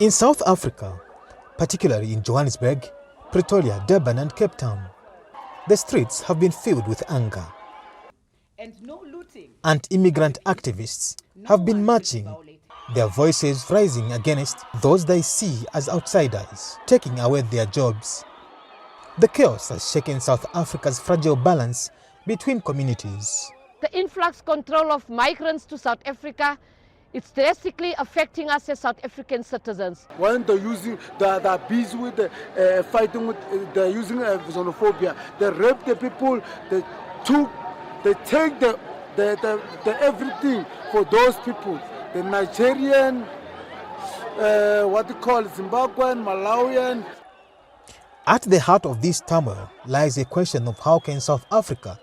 In South Africa, particularly in Johannesburg, Pretoria, Durban and Cape Town, the streets have been filled with anger. Anti-immigrant activists have been marching, their voices rising against those they see as outsiders, taking away their jobs. The chaos has shaken South Africa's fragile balance between communities. The influx control of migrants to South Africa, it's drastically affecting us as South African citizens. When they're using, they're busy with fighting with, they're using xenophobia. They rape the people, they take the everything for those people. The Nigerian, what they call Zimbabwean, Malawian. At the heart of this turmoil lies a question of how can South Africa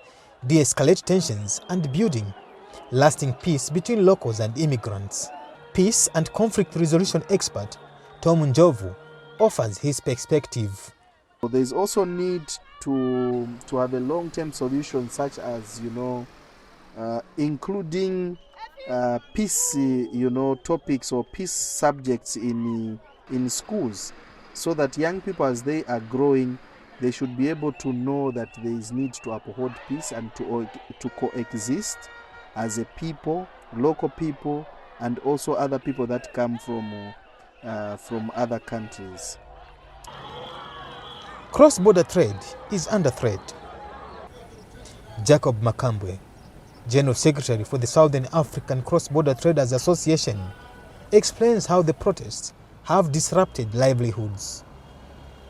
de-escalate tensions and building lasting peace between locals and immigrants. Peace and conflict resolution expert Tom Njovu offers his perspective. There's also need to have a long-term solution, such as including peace topics or peace subjects in schools, so that young people, as they are growing, they should be able to know that there is need to uphold peace and to coexist as a people, local people, and also other people that come from other countries. Cross-border trade is under threat. Jacob Makambwe, General Secretary for the Southern African Cross-Border Traders Association, explains how the protests have disrupted livelihoods.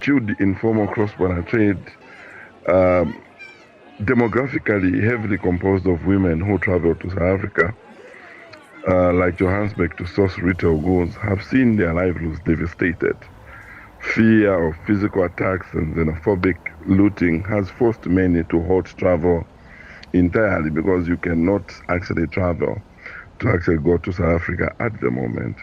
The informal cross-border trade, demographically heavily composed of women who travel to South Africa, like Johannesburg, to source retail goods, have seen their livelihoods devastated. Fear of physical attacks and xenophobic looting has forced many to halt travel entirely, because you cannot actually travel to actually go to South Africa at the moment.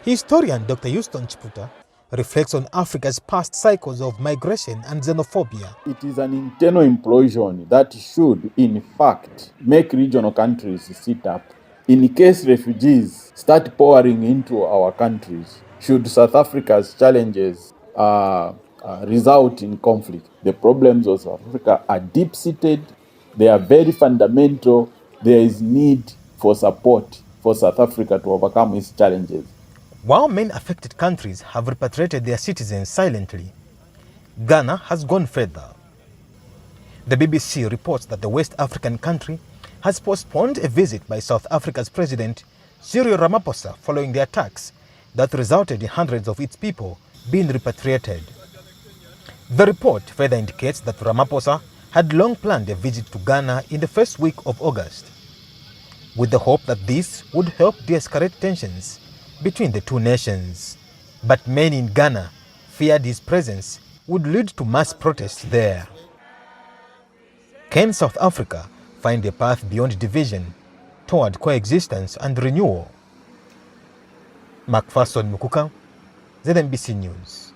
Historian Dr. Houston Chiputa reflects on Africa's past cycles of migration and xenophobia. It is an internal implosion that should, in fact, make regional countries sit up. In case refugees start pouring into our countries, should South Africa's challenges result in conflict, the problems of South Africa are deep-seated, they are very fundamental, there is need for support for South Africa to overcome its challenges. While many affected countries have repatriated their citizens silently, Ghana has gone further. The BBC reports that the West African country has postponed a visit by South Africa's President Cyril Ramaphosa following the attacks that resulted in hundreds of its people being repatriated. The report further indicates that Ramaphosa had long planned a visit to Ghana in the first week of August, with the hope that this would help de-escalate tensions between the two nations. But many in Ghana feared his presence would lead to mass protests there. Can South Africa find a path beyond division toward coexistence and renewal? Macpherson Mukuka, ZNBC News.